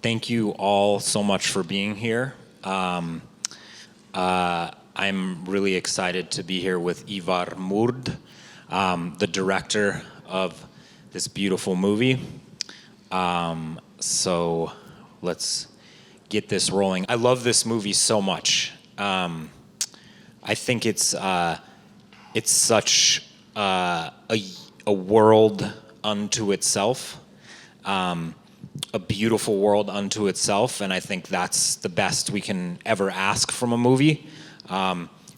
Thank you all so much for being here. I'm really excited to be here with Ivar Murd, the director of this beautiful movie. So let's get this rolling. I love this movie so much. I think it's such a world unto itself. A beautiful world unto itself, and I think that's the best we can ever ask from a movie,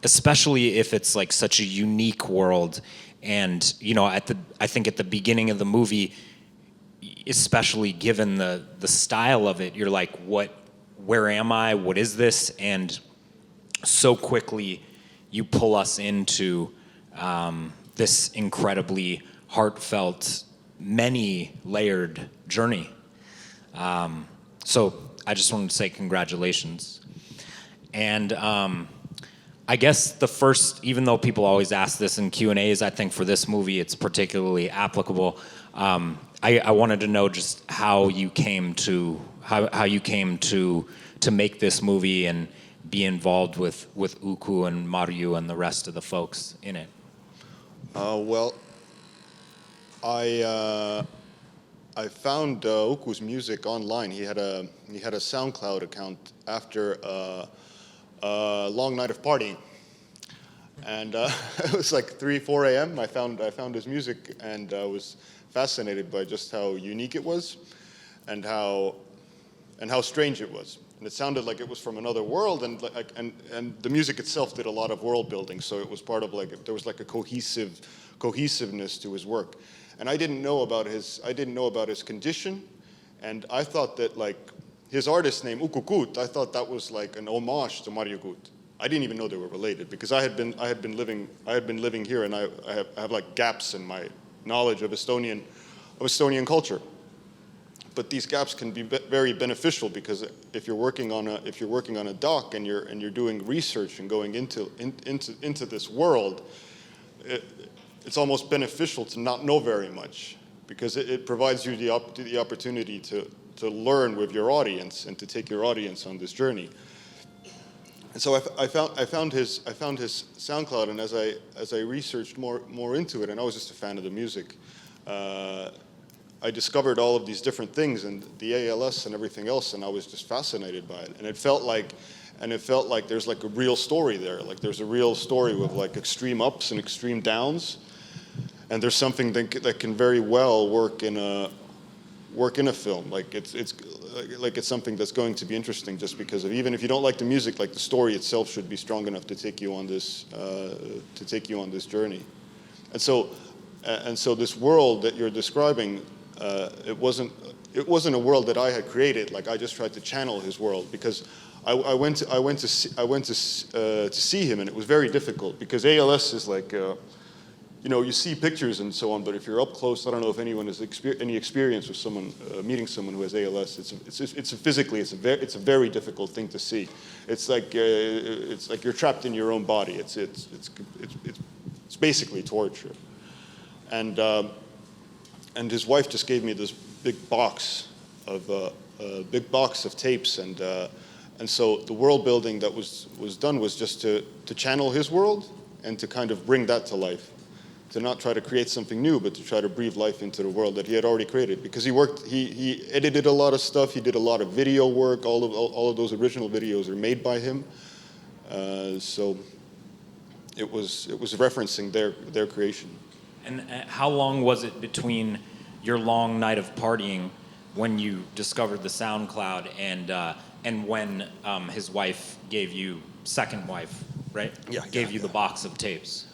especially if it's like such a unique world. And you know, I think at the beginning of the movie, especially given the style of it, you're like, where am I? What is this? And so quickly, you pull us into this incredibly heartfelt, many-layered journey. So I just wanted to say congratulations. And I guess the first, even though people always ask this in Q&As, I think for this movie it's particularly applicable. I wanted to know just how you came to make this movie and be involved with Uku and Marju and the rest of the folks in it. Well, I found Uku's music online. He had a SoundCloud account after a long night of partying, and it was like 3-4 a.m. I found his music, and I was fascinated by just how unique it was, and how strange it was. And it sounded like it was from another world, and the music itself did a lot of world building. So it was part of there was like a cohesiveness to his work. And I didn't know about his condition, and I thought that his artist name Uku Kuut, I thought that was like an homage to Marju Kuut. I didn't even know they were related because I had been living here, and I have like gaps in my knowledge of Estonian culture. But these gaps can be very beneficial because if you're working on a doc and you're doing research and going into this world, it's almost beneficial to not know very much because it provides you the opportunity to learn with your audience and to take your audience on this journey. And so I found his SoundCloud, and as I researched more into it, and I was just a fan of the music, I discovered all of these different things and the ALS and everything else, and I was just fascinated by it. And it felt like there's like a real story there. Like there's a real story with like extreme ups and extreme downs. And there's something that can very well work in a film. Like it's something that's going to be interesting just because of, even if you don't like the music, like the story itself should be strong enough to take you on this journey. And so this world that you're describing, it wasn't a world that I had created. Like I just tried to channel his world because I went to see him, and it was very difficult because ALS is like. You see pictures and so on, but if you're up close, I don't know if anyone has any experience with someone meeting someone who has ALS. It's a very difficult thing to see. It's like you're trapped in your own body. It's basically torture. And his wife just gave me this big box of tapes, and so the world building that was done was just to channel his world and to kind of bring that to life. To not try to create something new, but to try to breathe life into the world that he had already created. Because he edited a lot of stuff. He did a lot of video work. All of those original videos are made by him. So it was referencing their creation. And how long was it between your long night of partying when you discovered the SoundCloud and when his wife gave you, second wife, right? Yeah. Gave you the box of tapes?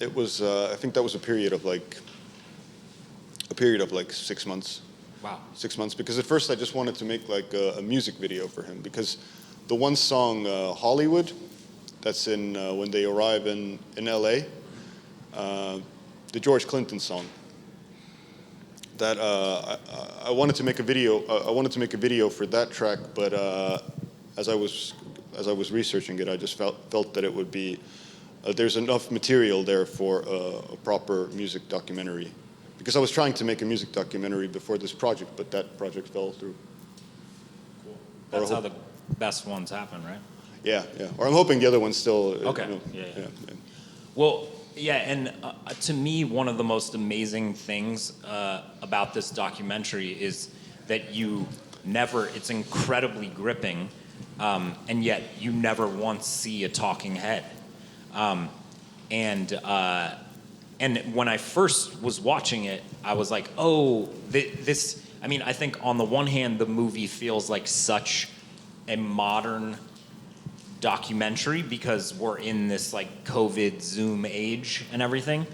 It was, I think that was a period of like 6 months. Wow. 6 months, because at first I just wanted to make like a music video for him, because the one song, Hollywood, that's in when they arrive in LA, the George Clinton song, that I wanted to make a video for that track, but as I was researching it, I just felt that it would be there's enough material there for a proper music documentary, because I was trying to make a music documentary before this project, but that project fell through. That's how the best ones happen, right? Yeah, yeah. Or I'm hoping the other one's still. Okay. Yeah. Well, yeah, and to me, one of the most amazing things about this documentary is that you never, it's incredibly gripping, and yet you never once see a talking head. And when I first was watching it, I was like, oh, this, I mean, I think on the one hand, the movie feels like such a modern documentary because we're in this like COVID Zoom age and everything.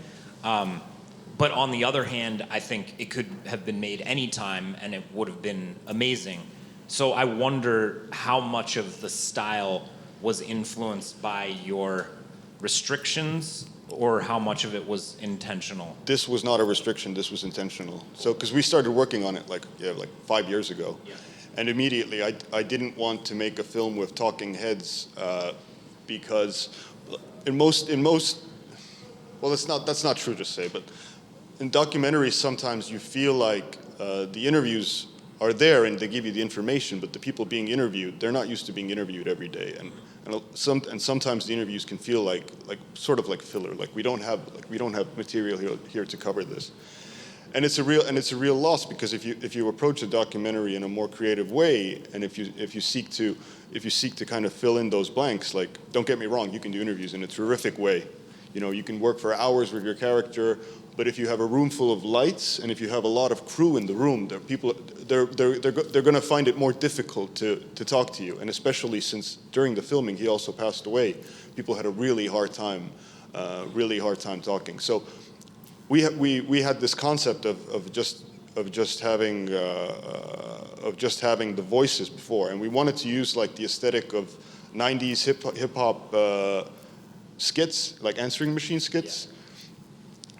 But on the other hand, I think it could have been made anytime and it would have been amazing. So I wonder how much of the style was influenced by your restrictions or how much of it was intentional. This was not a restriction, this was intentional. So, because we started working on it like 5 years ago. Yeah. And immediately I didn't want to make a film with talking heads because in most, well, that's not true to say, but in documentaries sometimes you feel like the interviews are there and they give you the information, but the people being interviewed, they're not used to being interviewed every day, and sometimes the interviews can feel like sort of like filler, like we don't have material here to cover this. And it's a real loss, because if you approach a documentary in a more creative way, and if you seek to kind of fill in those blanks, like, don't get me wrong, you can do interviews in a terrific way. You know, you can work for hours with your character, but if you have a room full of lights and if you have a lot of crew in the room, they're going to find it more difficult to talk to you. And especially since during the filming he also passed away, people had a really hard time talking. So we had this concept of just having the voices before, and we wanted to use like the aesthetic of 90s hip hop skits, like answering machine skits. Yeah.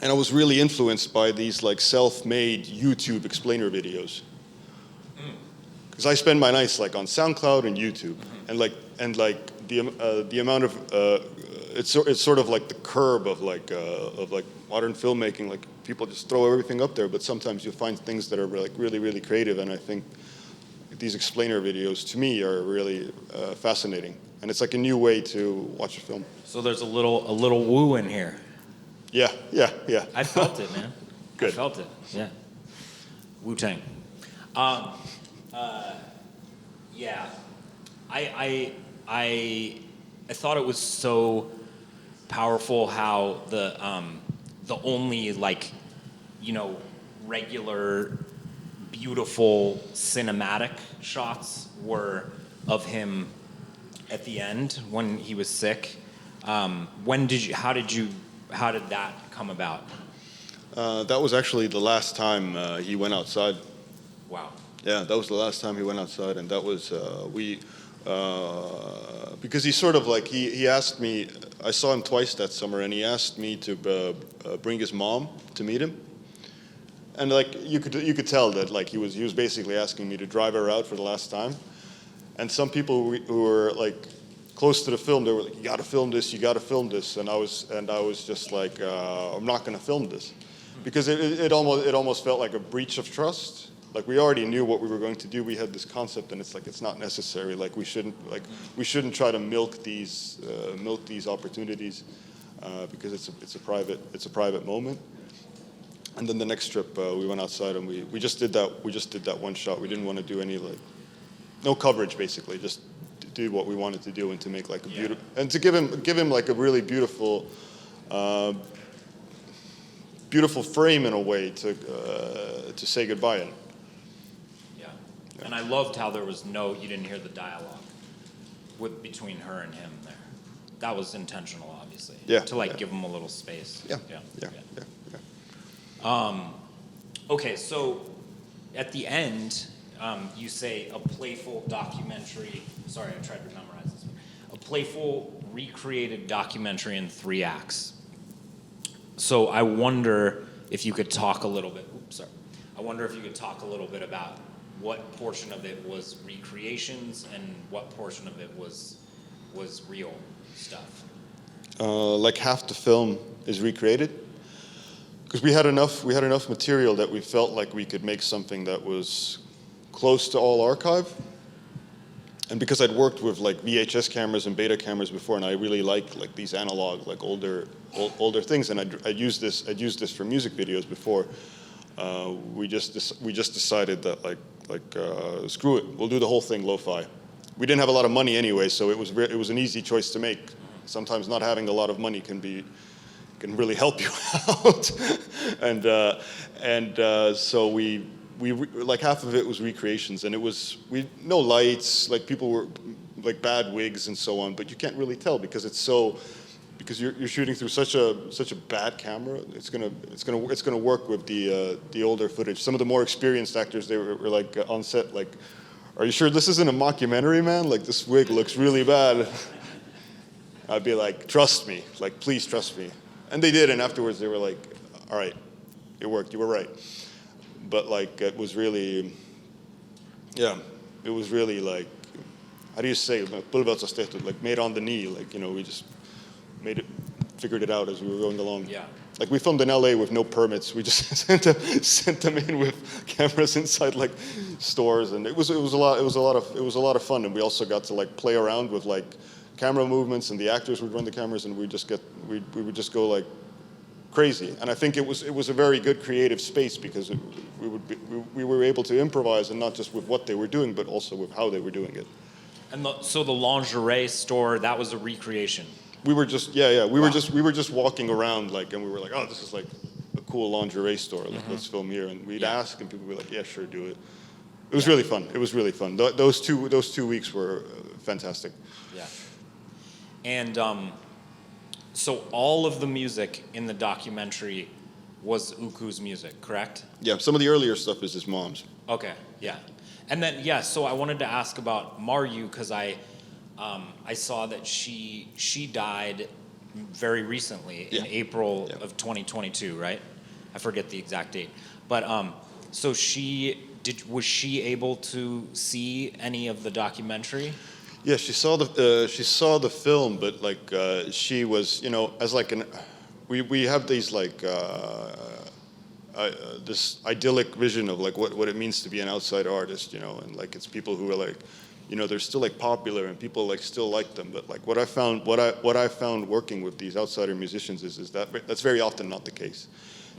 And I was really influenced by these like self-made YouTube explainer videos, because I spend my nights like on SoundCloud and YouTube, and the amount of it's sort of like the curb of modern filmmaking. Like, people just throw everything up there, but sometimes you find things that are like really creative. And I think these explainer videos to me are really fascinating, and it's like a new way to watch a film. So there's a little woo in here. Yeah. I felt it, man. Good. I felt it. Yeah. Wu-Tang. Yeah. I thought it was so powerful how the only like, you know, regular beautiful cinematic shots were of him at the end when he was sick. How did that come about? That was actually the last time he went outside. Wow. Yeah, that was the last time he went outside, and that was because he sort of like he asked me. I saw him twice that summer, and he asked me to bring his mom to meet him. And like you could tell that like he was basically asking me to drive her out for the last time. And some people who were like close to the film, they were like, you got to film this, and I was just like, I'm not going to film this, because it almost felt like a breach of trust. Like, we already knew what we were going to do. We had this concept, and it's like, it's not necessary. Like, we shouldn't try to milk these opportunities, because it's a private moment. And then the next trip, we went outside and we just did that one shot. We didn't want to do any no coverage, basically, just do what we wanted to do, and to make like a beautiful, and to give him like a really beautiful frame in a way to say goodbye in. Yeah. And I loved how there was you didn't hear the dialogue between her and him there. That was intentional, obviously. Yeah. To give him a little space. Yeah. Okay, so at the end, you say a playful documentary. Sorry, I tried to memorize this one. A playful, recreated documentary in 3 acts. So I wonder if you could talk a little bit. I wonder if you could talk a little bit about what portion of it was recreations and what portion of it was real stuff. Like half the film is recreated, because we had enough material that we felt like we could make something that was close to all archive, And because I'd worked with like VHS cameras and beta cameras before, and I really like these analog, like older things, and I'd used this for music videos before. We just decided that screw it, we'll do the whole thing lo-fi. We didn't have a lot of money anyway, so it was an easy choice to make. Sometimes not having a lot of money can really help you out, so we like half of it was recreations, and it was no lights, like people were like bad wigs and so on, but you can't really tell because you're shooting through such a bad camera. It's gonna work with the older footage. Some of the more experienced actors, they were like on set like, "Are you sure this isn't a mockumentary, man? Like this wig looks really bad." I'd be like, "Trust me, like please trust me," and they did. And afterwards, they were like, "All right, it worked. You were right." But like it was really like, how do you say, like made on the knee, like, you know, we just figured it out as we were going along. Yeah. Like we filmed in LA with no permits. We just sent them in with cameras inside like stores, and it was a lot of fun. And we also got to like play around with like camera movements, and the actors would run the cameras, and we would just go like crazy. And I think it was a very good creative space because we were able to improvise, and not just with what they were doing, but also with how they were doing it. And so the lingerie store, that was a recreation. We were just we were just walking around like, and we were like, oh, this is like a cool lingerie store. Like, let's film here. And we'd ask, and people would be like, yeah, sure, do it. It was really fun. It was really fun. Those 2 weeks were fantastic. Yeah. And so all of the music in the documentary was Uku's music, correct? Yeah, some of the earlier stuff is his mom's. Okay, yeah. And then, yeah, so I wanted to ask about Marju, because I saw that she died very recently in April of 2022, right? I forget the exact date. But so was she able to see any of the documentary? Yeah, she saw the film, but like she was, you know, as like we have these like this idyllic vision of like what it means to be an outside artist, you know, and like it's people who are like, you know, they're still like popular and people like still like them, but like what I found working with these outsider musicians is that that's very often not the case.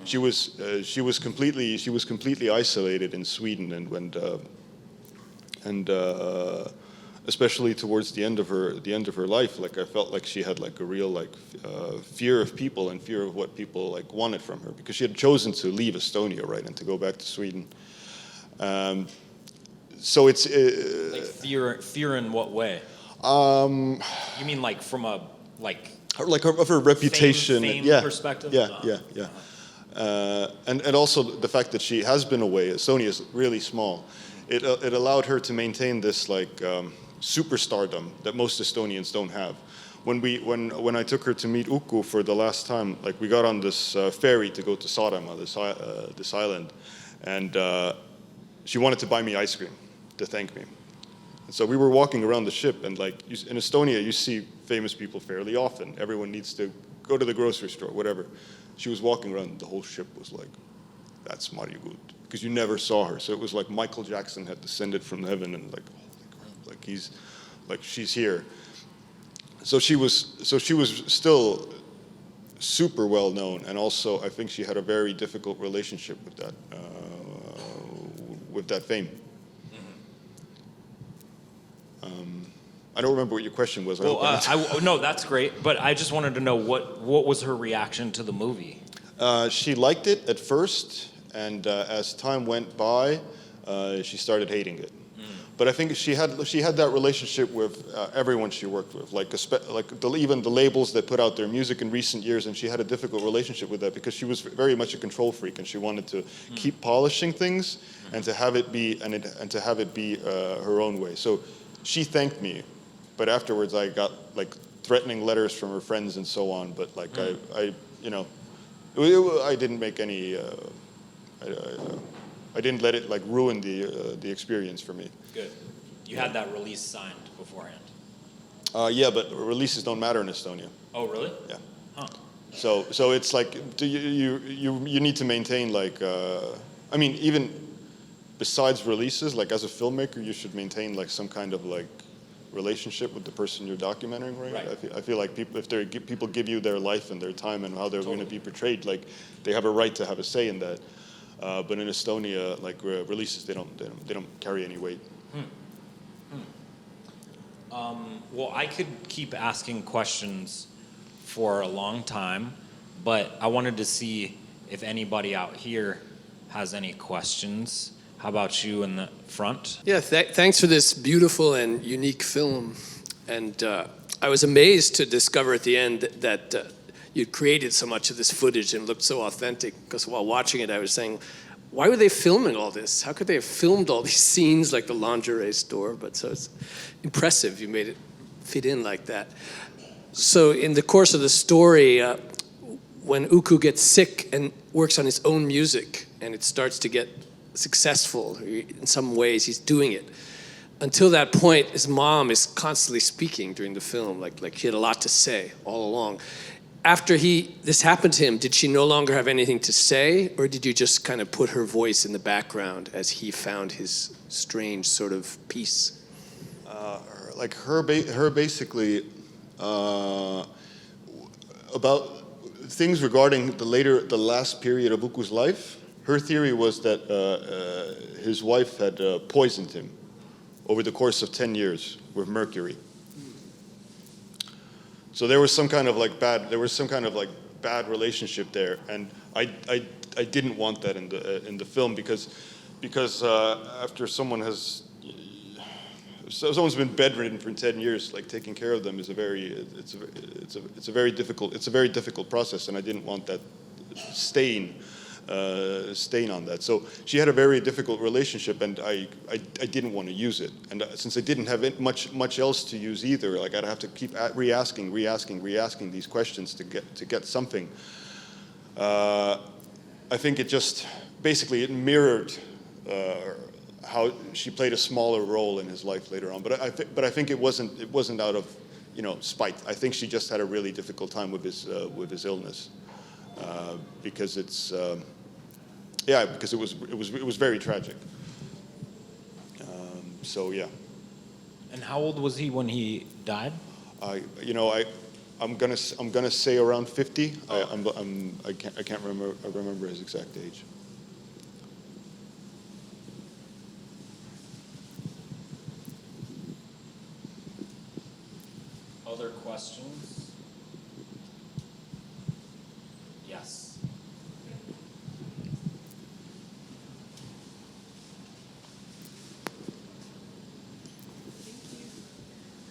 She was completely isolated in Sweden, and especially towards the end of her life, like I felt like she had like a real like fear of people and fear of what people like wanted from her, because she had chosen to leave Estonia, right, and to go back to Sweden. So it's like fear in what way? You mean like from a like of her reputation, fame perspective? Yeah. And also the fact that she has been away. Estonia is really small. It allowed her to maintain this like superstardom that most Estonians don't have. When I took her to meet Uku for the last time, like we got on this ferry to go to Saaremaa, this island, and she wanted to buy me ice cream to thank me. And so we were walking around the ship, and like in Estonia, you see famous people fairly often. Everyone needs to go to the grocery store, whatever. She was walking around, the whole ship was like, that's Marju Kuut, because you never saw her. So it was like Michael Jackson had descended from heaven, and like, holy crap, she's here. So she was still super well known, and also I think she had a very difficult relationship with that fame. I don't remember what your question was. Well, no, that's great. But I just wanted to know what was her reaction to the movie? She liked it at first, and as time went by, she started hating it. But I think she had that relationship with everyone she worked with, even the labels that put out their music in recent years, and she had a difficult relationship with that because she was very much a control freak, and she wanted to keep polishing things and to have it be her own way. So she thanked me, but afterwards I got like threatening letters from her friends and so on. But like I didn't make any. I didn't let it like ruin the experience for me. Good. You had that release signed beforehand. Yeah, but releases don't matter in Estonia. Oh, really? Yeah. Huh. So it's like you need to maintain like I mean, even besides releases, like as a filmmaker, you should maintain like some kind of like relationship with the person you're documenting, right? Right. I feel like people give you their life and their time and how they're going to be portrayed, like they have a right to have a say in that. But in Estonia, like releases, they don't carry any weight. Well, I could keep asking questions for a long time, but I wanted to see if anybody out here has any questions. How about you in the front? Yeah, thanks for this beautiful and unique film. And I was amazed to discover at the end that you'd created so much of this footage and looked so authentic. Because while watching it, I was saying, why were they filming all this? How could they have filmed all these scenes like the lingerie store? But so it's impressive you made it fit in like that. So in the course of the story, when Uku gets sick and works on his own music and it starts to get successful, in some ways he's doing it. Until that point, his mom is constantly speaking during the film, like he had a lot to say all along. After this happened to him, did she no longer have anything to say, or did you just kind of put her voice in the background as he found his strange sort of peace? Like her basically about things regarding the last period of Uku's life. Her theory was that his wife had poisoned him over the course of 10 years with mercury. So there was some kind of bad relationship there, and I didn't want that in the film because after someone's been bedridden for 10 years, like taking care of them is a very difficult process, and I didn't want that stain on that. So she had a very difficult relationship, and I didn't want to use it. And since I didn't have much else to use either, like I'd have to keep re-asking these questions to get something. I think it just basically it mirrored how she played a smaller role in his life later on. But I think it wasn't out of spite. I think she just had a really difficult time with his illness. Because because it was very tragic. So yeah. And how old was he when he died? I'm gonna say around 50. I can't remember his exact age. Other questions? Yes.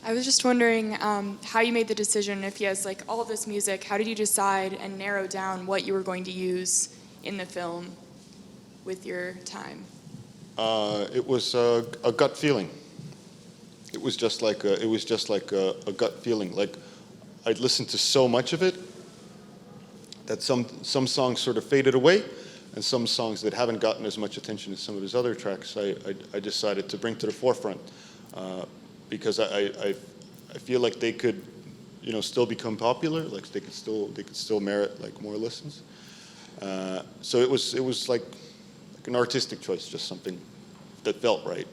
I was just wondering how you made the decision. If he has like all of this music, how did you decide and narrow down what you were going to use in the film with your time? It was a gut feeling. It was just like a gut feeling. Like I'd listened to so much of it that some songs sort of faded away, and some songs that haven't gotten as much attention as some of his other tracks, I decided to bring to the forefront because I feel like they could, still become popular. Like they could still merit like more listens. So it was like an artistic choice, just something that felt right.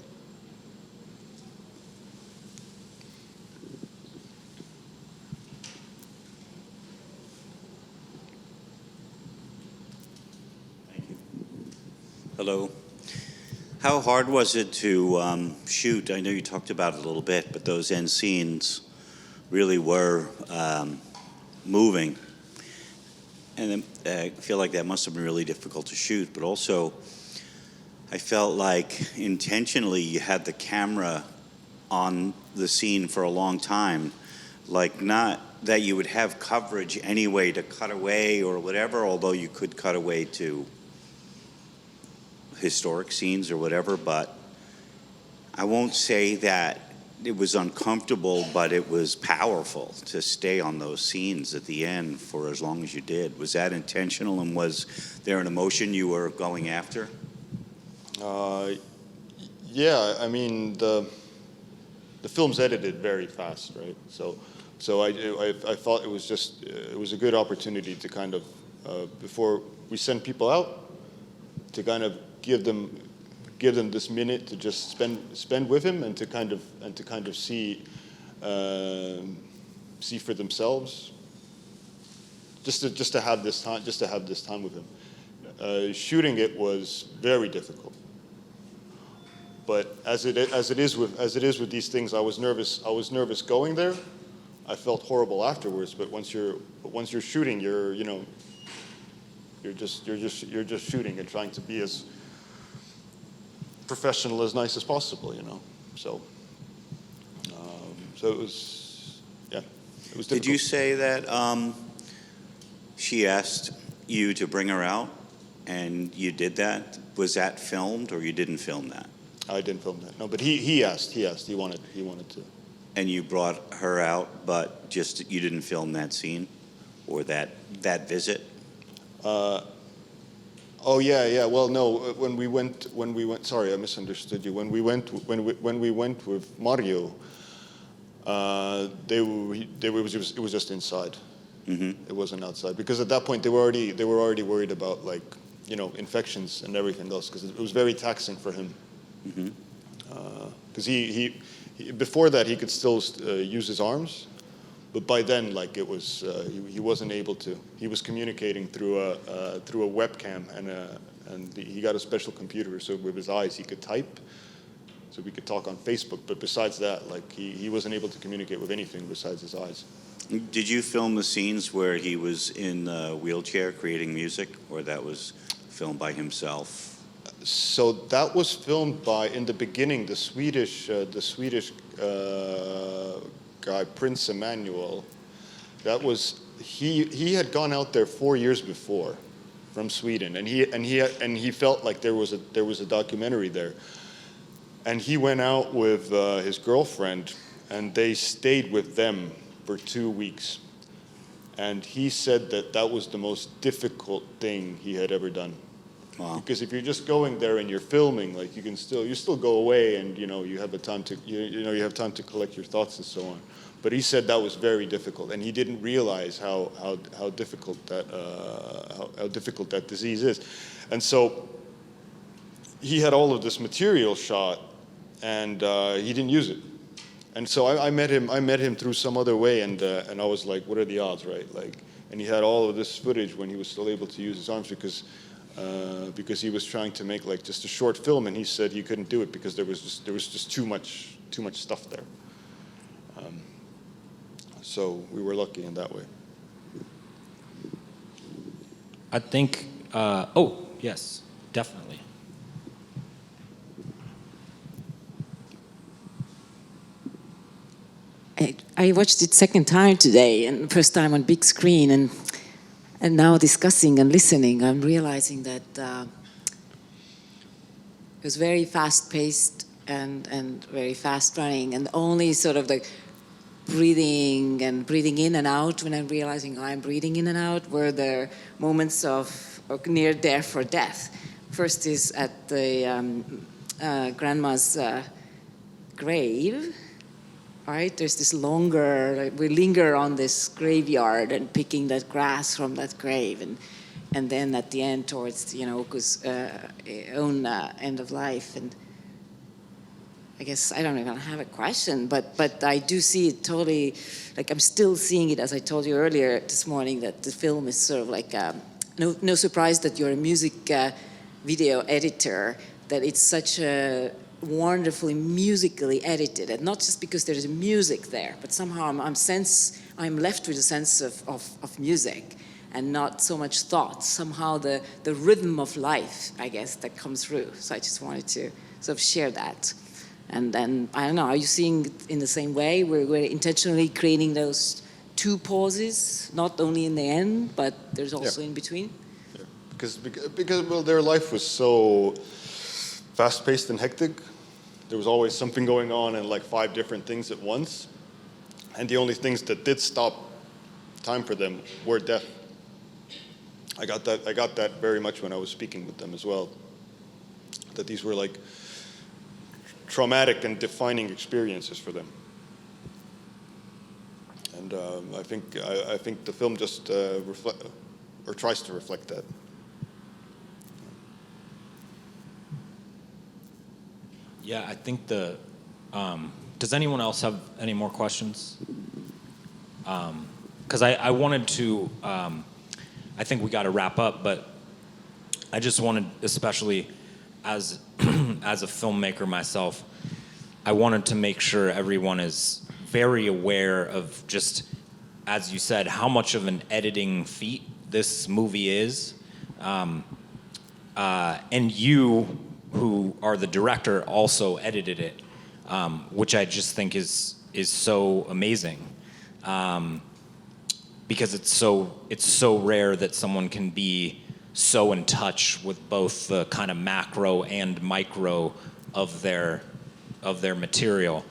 Hello. How hard was it to shoot? I know you talked about it a little bit, but those end scenes really were moving. And I feel like that must have been really difficult to shoot, but also I felt like intentionally you had the camera on the scene for a long time, like not that you would have coverage anyway to cut away or whatever, although you could cut away to historic scenes or whatever, but I won't say that it was uncomfortable, but it was powerful to stay on those scenes at the end for as long as you did. Was that intentional, and was there an emotion you were going after? Yeah, I mean the film's edited very fast, right? So I thought it was a good opportunity to kind of before we send people out, to kind of give them give them this minute to just spend with him and to kind of see for themselves. Just to have this time with him. Shooting it was very difficult. But as it is with these things, I was nervous going there. I felt horrible afterwards. But once you're shooting, you're just shooting and trying to be as professional, as nice as possible, So it was, it was difficult. Did you say that she asked you to bring her out, and you did that? Was that filmed, or you didn't film that? I didn't film that. No, but he asked. He wanted to. And you brought her out, but just you didn't film that scene, or that visit? Oh yeah. Well, no. When we went. Sorry, I misunderstood you. When we went with Marju, it was just inside. Mm-hmm. It wasn't outside, because at that point they were already worried about, like, infections and everything else, because it was very taxing for him. Because he before that he could still use his arms, but by then, like, it was he wasn't able to. He was communicating through a webcam, and he got a special computer, so with his eyes he could type, so we could talk on Facebook. But besides that, like, he wasn't able to communicate with anything besides his eyes. Did you film the scenes where he was in the wheelchair creating music, or that was filmed by himself? So that was filmed by, in the beginning, the Swedish guy, Prince Emmanuel. That was he had gone out there 4 years before from Sweden, and he felt like there was a documentary there, and he went out with his girlfriend, and they stayed with them for 2 weeks, and he said that was the most difficult thing he had ever done. Wow. Because if you're just going there and you're filming, like, you still go away, and you have time to collect your thoughts and so on. But he said that was very difficult, and he didn't realize how difficult that disease is. And so he had all of this material shot, and he didn't use it. And so I met him through some other way, and I was like, what are the odds, right? Like, and he had all of this footage when he was still able to use his arms, because he was trying to make, like, just a short film, and he said he couldn't do it because there was just too much stuff there. So we were lucky in that way. I think, yes, definitely. I watched it second time today, and first time on big screen, and now discussing and listening, I'm realizing that it was very fast-paced and very fast-running, and only sort of the breathing in and out, when I'm realizing I'm breathing in and out, were the moments of near death or death. First is at the grandma's grave. Right, there's this longer. We linger on this graveyard and picking that grass from that grave, and then at the end, towards Uku's own end of life. And I guess I don't even have a question, but I do see it totally. Like, I'm still seeing it, as I told you earlier this morning, that the film is sort of like no surprise that you're a music video editor, that it's such a wonderfully musically edited, and not just because there's music there, but somehow I'm left with a sense of music and not so much thought. Somehow the rhythm of life, I guess, that comes through. So I just wanted to sort of share that. And then, I don't know, are you seeing it in the same way? We're intentionally creating those two pauses, not only in the end, but there's also in between? Yeah. Because well, their life was so fast-paced and hectic. There was always something going on, and like 5 different things at once. And the only things that did stop time for them were death. I got that very much when I was speaking with them as well. That these were like traumatic and defining experiences for them. And I think the film just tries to reflect that. Yeah, I think does anyone else have any more questions? Because I wanted to, I think we got to wrap up, but I just wanted, especially as as a filmmaker myself, I wanted to make sure everyone is very aware of just, as you said, how much of an editing feat this movie is. And you, who are the director, also edited it, which I just think is so amazing, because it's so rare that someone can be so in touch with both the kind of macro and micro of their material.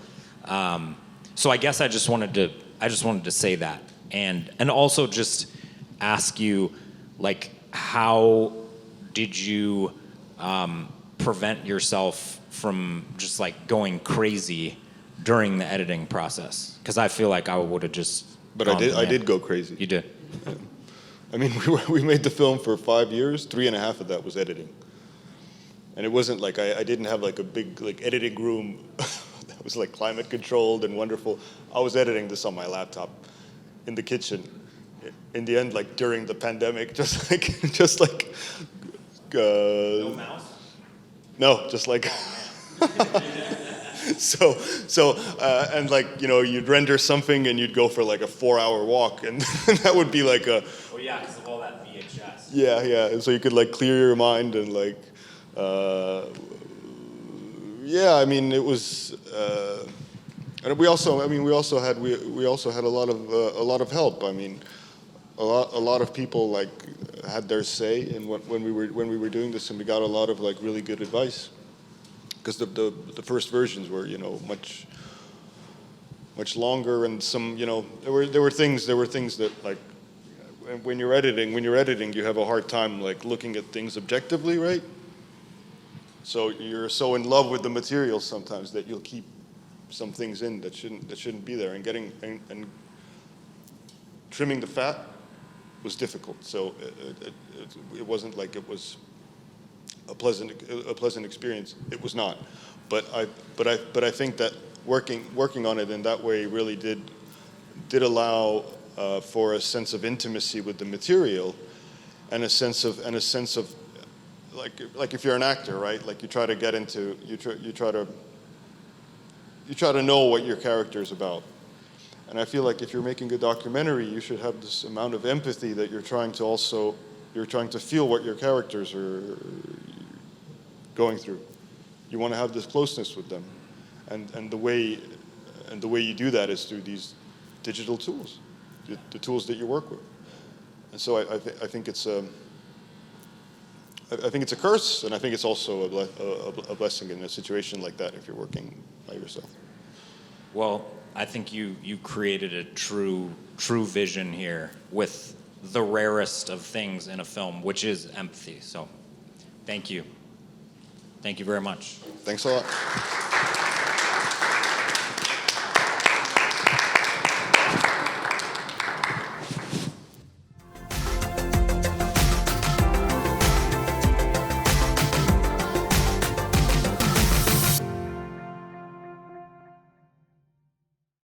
So I guess I just wanted to say that, and also just ask you, like, how did you prevent yourself from just like going crazy during the editing process? Because I feel like I would have just. But I did go crazy. You did. Yeah. I mean, we made the film for 5 years. 3.5 of that was editing, and it wasn't like I didn't have like a big like editing room that was like climate controlled and wonderful. I was editing this on my laptop in the kitchen. In the end, like during the pandemic, just like. No mouse? No, just like. So, and like, you know, you'd render something and you'd go for like a 4-hour walk, and that would be like a. Oh yeah, because of all that VHS. Yeah, and so you could like clear your mind and like, yeah, I mean, it was, and we also had a lot of help. I mean, a lot of people like had their say in when we were doing this, and we got a lot of like really good advice. Because the first versions were, you know, much longer, and some, you know, there were things that like when you're editing you have a hard time like looking at things objectively, right? So you're so in love with the material sometimes that you'll keep some things in that shouldn't be there, and and trimming the fat was difficult. So it wasn't like it was a pleasant experience. It was not, but I think that working on it in that way really did allow for a sense of intimacy with the material, and a sense of like if you're an actor, right? Like you try to know what your character is about. And I feel like if you're making a documentary, you should have this amount of empathy that you're trying to feel what your characters are going through. You want to have this closeness with them, and the way you do that is through these digital tools, the tools that you work with. And so I think it's a curse, and I think it's also a blessing in a situation like that if you're working by yourself. Well, I think you created a true vision here with the rarest of things in a film, which is empathy. So, thank you. Thank you very much. Thanks a lot.